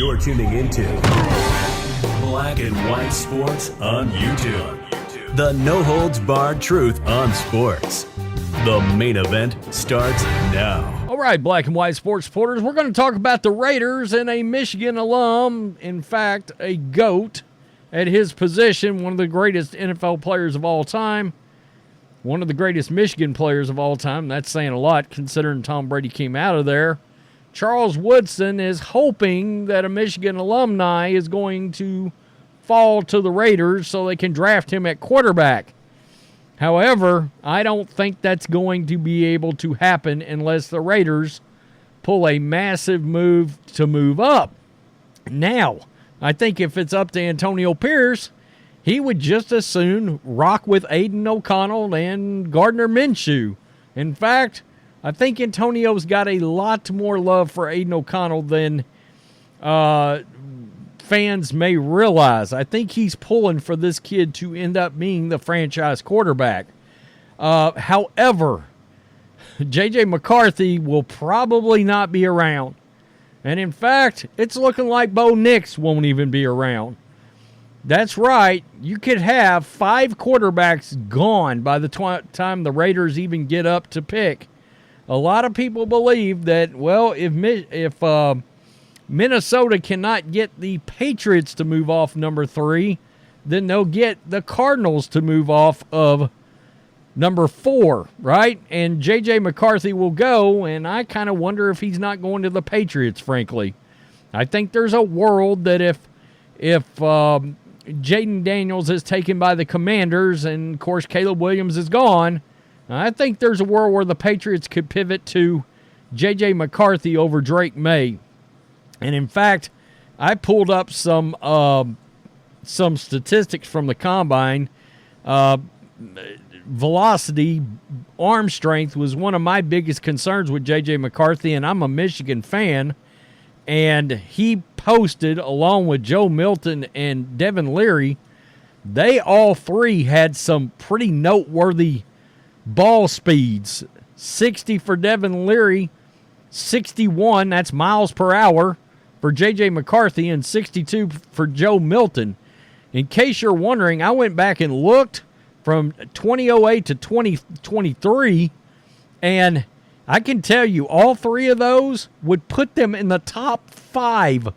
You're tuning into Black and White Sports on YouTube. The no-holds-barred truth on sports. The main event starts now. All right, Black and White Sports supporters, we're going to talk about the Raiders and a Michigan alum, in fact, a GOAT at his position, one of the greatest NFL players of all time, one of the greatest Michigan players of all time. That's saying a lot considering Tom Brady came out of there. Charles Woodson is hoping that a Michigan alumni is going to fall to the Raiders so they can draft him at quarterback. However, I don't think that's going to be able to happen unless the Raiders pull a massive move to move up. Now, I think if it's up to Antonio Pierce, he would just as soon rock with Aiden O'Connell and Gardner Minshew. In fact, I think Antonio's got a lot more love for Aiden O'Connell than fans may realize. I think he's pulling for this kid to end up being the franchise quarterback. However, JJ McCarthy will probably not be around. And in fact, it's looking like Bo Nix won't even be around. That's right. You could have 5 quarterbacks gone by the time the Raiders even get up to pick. A lot of people believe that, well, if Minnesota cannot get the Patriots to move off number 3, then they'll get the Cardinals to move off of number 4, right? And J.J. McCarthy will go, and I kind of wonder if he's not going to the Patriots, frankly. I think there's a world that if Jayden Daniels is taken by the Commanders, and, of course, Caleb Williams is gone, I think there's a world where the Patriots could pivot to J.J. McCarthy over Drake May. And, in fact, I pulled up some statistics from the Combine. Velocity, arm strength was one of my biggest concerns with J.J. McCarthy, and I'm a Michigan fan. And he posted, along with Joe Milton and Devin Leary, they all three had some pretty noteworthy ball speeds. 60 for Devin Leary, 61, that's miles per hour, for J.J. McCarthy, and 62 for Joe Milton. In case you're wondering, I went back and looked from 2008 to 2023, and I can tell you all three of those would put them in the top 5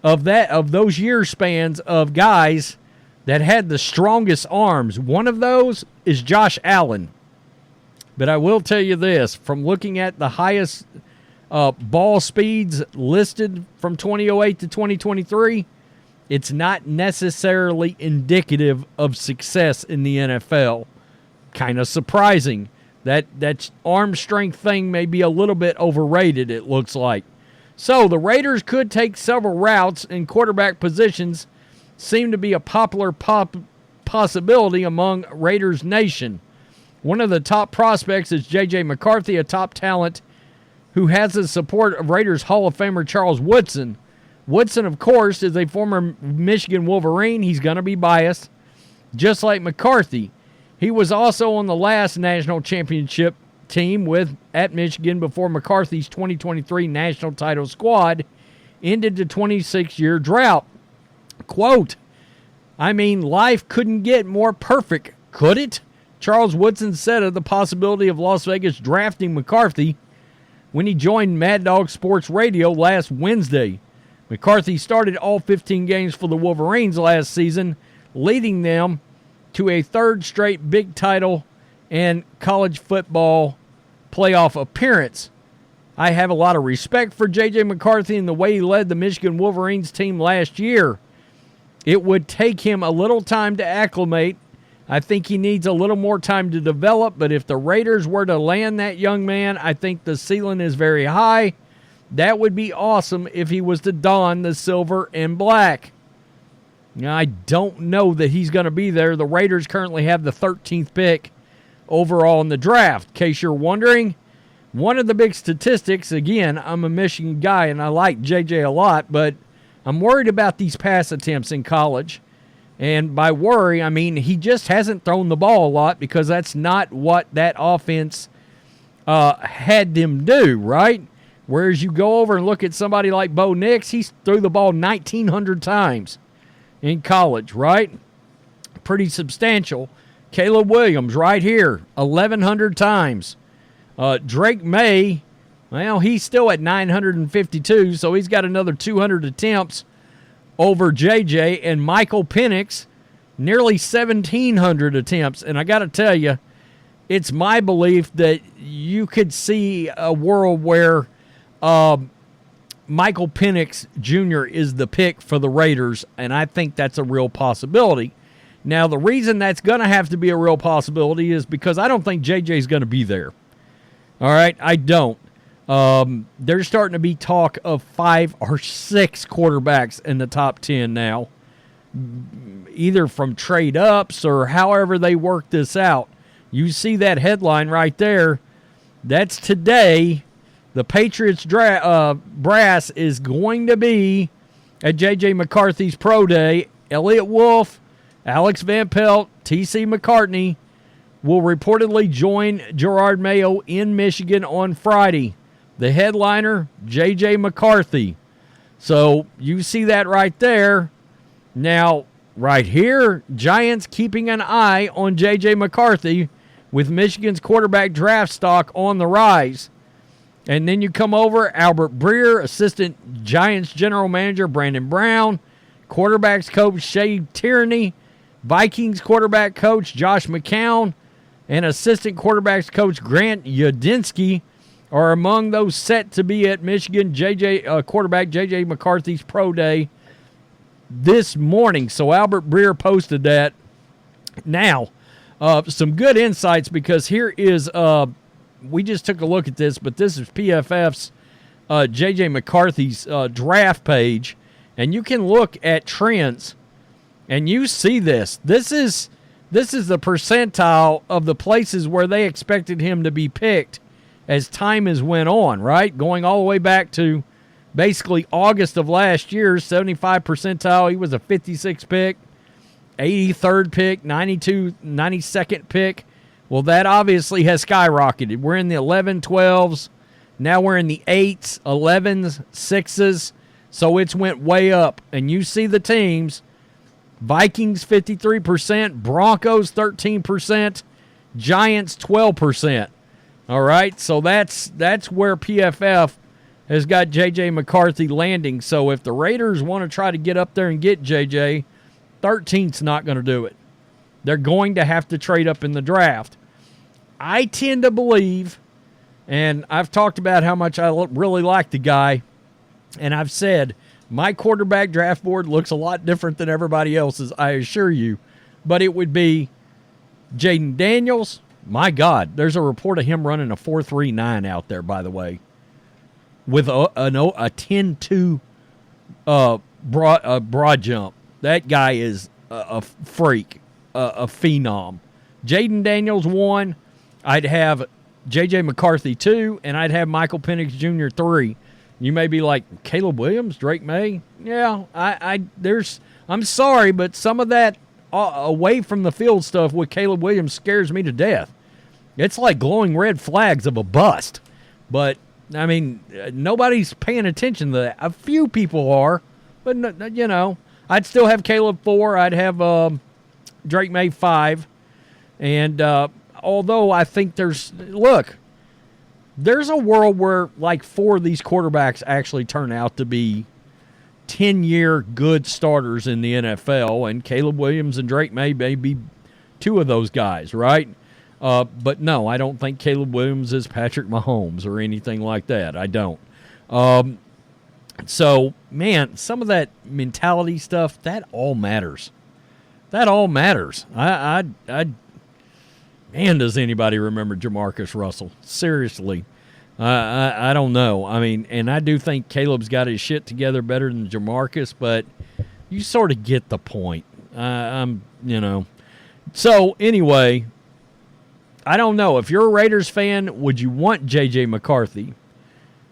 of those year spans of guys that had the strongest arms. One of those is Josh Allen. But I will tell you this, from looking at the highest ball speeds listed from 2008 to 2023, it's not necessarily indicative of success in the NFL. Kind of surprising. That arm strength thing may be a little bit overrated, it looks like. So the Raiders could take several routes, and quarterback positions seem to be a popular possibility among Raiders Nation. One of the top prospects is J.J. McCarthy, a top talent who has the support of Raiders Hall of Famer Charles Woodson. Woodson, of course, is a former Michigan Wolverine. He's going to be biased, just like McCarthy. He was also on the last national championship team at Michigan before McCarthy's 2023 national title squad ended the 26-year drought. Quote, I mean, life couldn't get more perfect, could it? Charles Woodson said of the possibility of Las Vegas drafting McCarthy when he joined Mad Dog Sports Radio last Wednesday. McCarthy started all 15 games for the Wolverines last season, leading them to a 3rd straight big title and college football playoff appearance. I have a lot of respect for J.J. McCarthy and the way he led the Michigan Wolverines team last year. It would take him a little time to acclimate. I think he needs a little more time to develop, but if the Raiders were to land that young man, I think the ceiling is very high. That would be awesome if he was to don the silver and black. Now, I don't know that he's going to be there. The Raiders currently have the 13th pick overall in the draft. In case you're wondering, one of the big statistics, again, I'm a Michigan guy and I like JJ a lot, but I'm worried about these pass attempts in college. And by worry, I mean he just hasn't thrown the ball a lot because that's not what that offense had them do, right? Whereas you go over and look at somebody like Bo Nix, he threw the ball 1,900 times in college, right? Pretty substantial. Caleb Williams right here, 1,100 times. Drake May, well, he's still at 952, so he's got another 200 attempts over JJ. And Michael Penix, nearly 1,700 attempts. And I got to tell you, it's my belief that you could see a world where Michael Penix Jr. is the pick for the Raiders, and I think that's a real possibility. Now, the reason that's going to have to be a real possibility is because I don't think JJ's going to be there. All right? I don't. There's starting to be talk of 5 or 6 quarterbacks in the top 10 now, either from trade-ups or however they work this out. You see that headline right there. That's today. The Patriots brass is going to be at JJ McCarthy's Pro Day. Elliot Wolf, Alex Van Pelt, T.C. McCartney will reportedly join Jerod Mayo in Michigan on Friday. The headliner, JJ McCarthy. So you see that right there. Now, right here, Giants keeping an eye on JJ McCarthy with Michigan's quarterback draft stock on the rise. And then you come over, Albert Breer, assistant Giants general manager Brandon Brown, quarterbacks coach Shea Tierney, Vikings quarterback coach Josh McCown, and assistant quarterbacks coach Grant Yudinsky are among those set to be at Michigan quarterback JJ McCarthy's Pro Day this morning. So Albert Breer posted that. Now, some good insights, because here is we just took a look at this, but this is PFF's JJ McCarthy's draft page, and you can look at trends, and you see this. This is the percentile of the places where they expected him to be picked as time has went on, right? Going all the way back to basically August of last year, 75 percentile. He was a 56 pick, 83rd pick, 92nd pick. Well, that obviously has skyrocketed. We're in the 11, 12s. Now we're in the 8s, 11s, 6s. So it's went way up. And you see the teams. Vikings 53%, Broncos 13%, Giants 12%. All right, so that's where PFF has got J.J. McCarthy landing. So if the Raiders want to try to get up there and get J.J., 13th's not going to do it. They're going to have to trade up in the draft. I tend to believe, and I've talked about how much I really like the guy, and I've said my quarterback draft board looks a lot different than everybody else's, I assure you. But it would be Jayden Daniels. My God, there's a report of him running a 4.39 out there, by the way, with a 10.2 broad jump. That guy is a freak, a phenom. Jayden Daniels 1. I'd have J.J. McCarthy 2, and I'd have Michael Penix Jr. 3. You may be like, Caleb Williams, Drake May? Yeah, I'm sorry, but some of that away from the field stuff with Caleb Williams scares me to death. It's like glowing red flags of a bust. But, I mean, nobody's paying attention to that. A few people are, but, you know, I'd still have Caleb 4. I'd have Drake May 5. And although I think there's a world where like 4 of these quarterbacks actually turn out to be 10-year good starters in the NFL, and Caleb Williams and Drake May be 2 of those guys, right? But no, I don't think Caleb Williams is Patrick Mahomes or anything like that. I don't. So, man, some of that mentality stuff, that all matters. That all matters. Man, does anybody remember Jamarcus Russell? Seriously. I don't know. I mean, and I do think Caleb's got his shit together better than Jamarcus, but you sort of get the point. So, anyway, I don't know. If you're a Raiders fan, would you want J.J. McCarthy?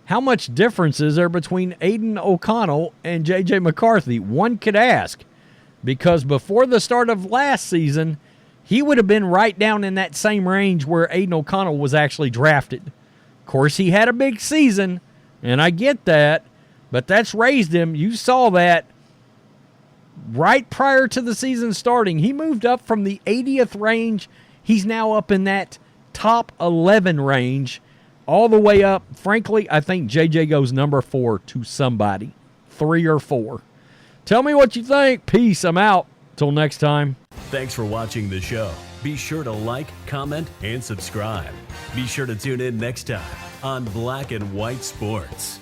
How much difference is there between Aiden O'Connell and J.J. McCarthy? One could ask. Because before the start of last season, he would have been right down in that same range where Aiden O'Connell was actually drafted. Of course, he had a big season, And I get that, but that's raised him. You saw that right prior to the season starting. He moved up from the 80th range. He's now up in that top 11 range all the way up. Frankly, I think JJ goes number 4 to somebody, 3 or 4. Tell me what you think. Peace. I'm out. Till next time. Thanks for watching the show. Be sure to like, comment, and subscribe. Be sure to tune in next time on Black and White Sports.